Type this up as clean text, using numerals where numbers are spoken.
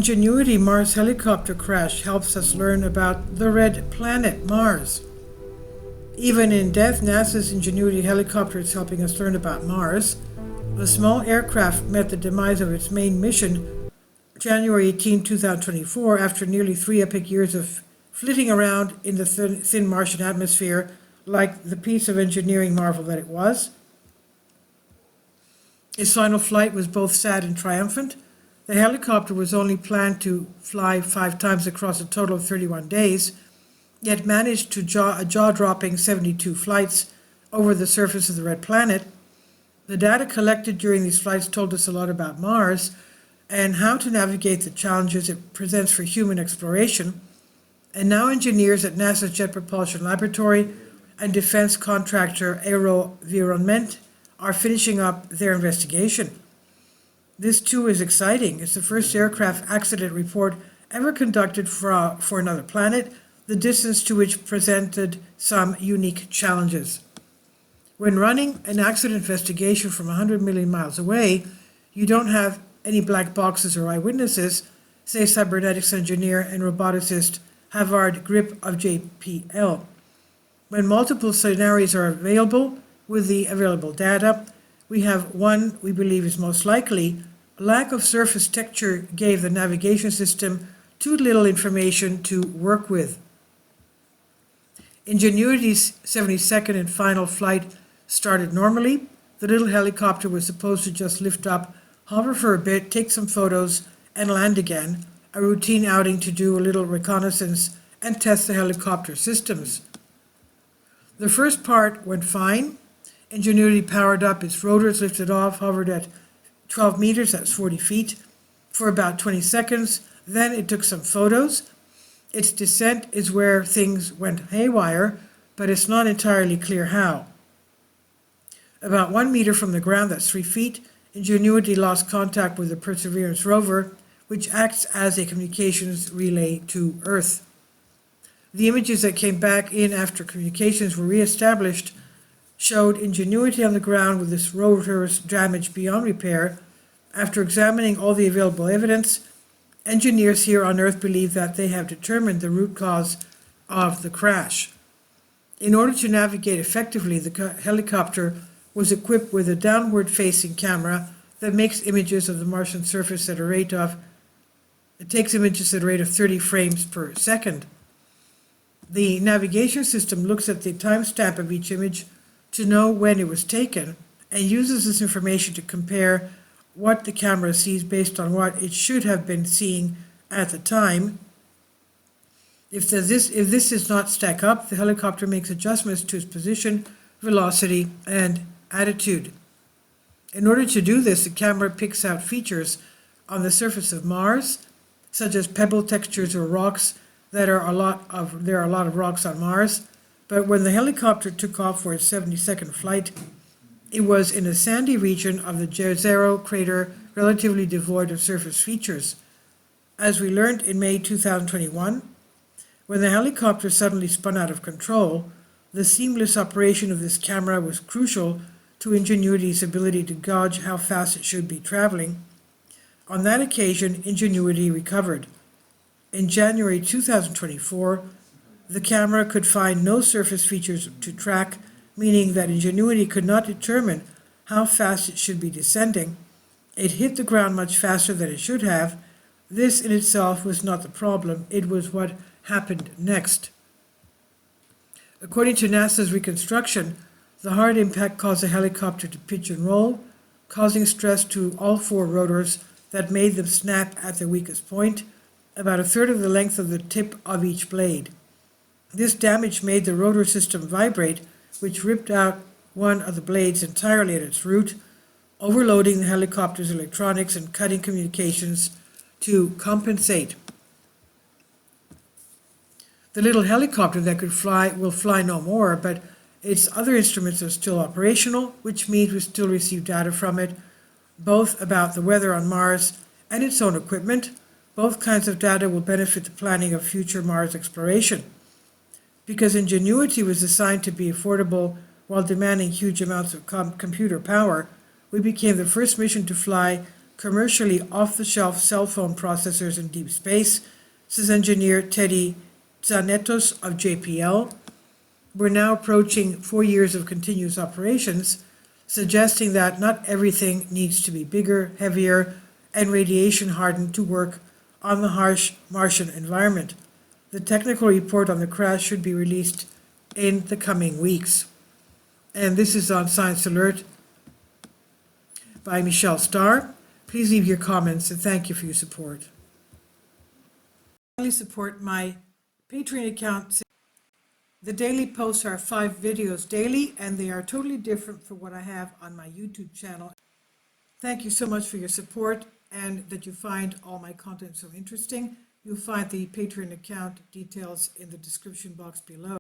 Ingenuity Mars helicopter crash helps us learn about the red planet Mars. Even in death, NASA's Ingenuity helicopter is helping us learn about Mars. The small aircraft met the demise of its main mission January 18, 2024, after nearly 3 epic years of flitting around in the thin Martian atmosphere like the piece of engineering marvel that it was. Its final flight was both sad and triumphant. The helicopter was only planned to fly 5 times across a total of 31 days, yet managed to a jaw-dropping 72 flights over the surface of the red planet. The data collected during these flights told us a lot about Mars and how to navigate the challenges it presents for human exploration. And now engineers at NASA's Jet Propulsion Laboratory and defense contractor Aerovironment are finishing up their investigation. This too is exciting. It's the first aircraft accident report ever conducted for another planet, the distance to which presented some unique challenges. When running an accident investigation from 100 million miles away, you don't have any black boxes or eyewitnesses, says cybernetics engineer and roboticist Havard Grip of JPL. When multiple scenarios are available with the available data, we have one we believe is most likely. Lack of surface texture gave the navigation system too little information to work with. Ingenuity's 72nd and final flight started normally. The little helicopter was supposed to just lift up, hover for a bit, take some photos, and land again, a routine outing to do a little reconnaissance and test the helicopter systems. The first part went fine. Ingenuity powered up, its rotors lifted off, hovered at 12 meters, that's 40 feet, for about 20 seconds. Then it took some photos. Its descent is where things went haywire, but it's not entirely clear how. About 1 meter from the ground, that's 3 feet, Ingenuity lost contact with the Perseverance rover, which acts as a communications relay to Earth. The images that came back in after communications were re-established showed Ingenuity on the ground with its rotors damaged beyond repair. After examining all the available evidence, engineers here on Earth believe that they have determined the root cause of the crash. In order to navigate effectively, the helicopter was equipped with a downward-facing camera that makes images of the Martian surface at a rate of 30 frames per second. The navigation system looks at the timestamp of each image to know when it was taken and uses this information to compare what the camera sees based on what it should have been seeing at the time. If this does not stack up, the helicopter makes adjustments to its position, velocity, and attitude. In order to do this, the camera picks out features on the surface of Mars, such as pebble textures or rocks. There are a lot of rocks on Mars, but when the helicopter took off for its 72nd flight, it was in a sandy region of the Jezero crater, relatively devoid of surface features. As we learned in May 2021, when the helicopter suddenly spun out of control, the seamless operation of this camera was crucial to Ingenuity's ability to gauge how fast it should be traveling. On that occasion, Ingenuity recovered. In January 2024, the camera could find no surface features to track, meaning that Ingenuity could not determine how fast it should be descending. It hit the ground much faster than it should have. This in itself was not the problem, it was what happened next. According to NASA's reconstruction, the hard impact caused the helicopter to pitch and roll, causing stress to all 4 rotors that made them snap at their weakest point, about a third of the length of the tip of each blade. This damage made the rotor system vibrate, which ripped out one of the blades entirely at its root, overloading the helicopter's electronics and cutting communications to compensate. The little helicopter that could fly will fly no more, but its other instruments are still operational, which means we still receive data from it, both about the weather on Mars and its own equipment. Both kinds of data will benefit the planning of future Mars exploration. Because Ingenuity was designed to be affordable while demanding huge amounts of computer power, we became the first mission to fly commercially off-the-shelf cell phone processors in deep space, says engineer Teddy Zanetos of JPL. We're now approaching 4 years of continuous operations, suggesting that not everything needs to be bigger, heavier, and radiation hardened to work on the harsh Martian environment. The technical report on the crash should be released in the coming weeks. And this is on Science Alert by Michelle Starr. Please leave your comments and thank you for your support. Finally, support my Patreon account. The daily posts are 5 videos daily, and they are totally different from what I have on my YouTube channel. Thank you so much for your support and that you find all my content so interesting. You'll find the Patreon account details in the description box below.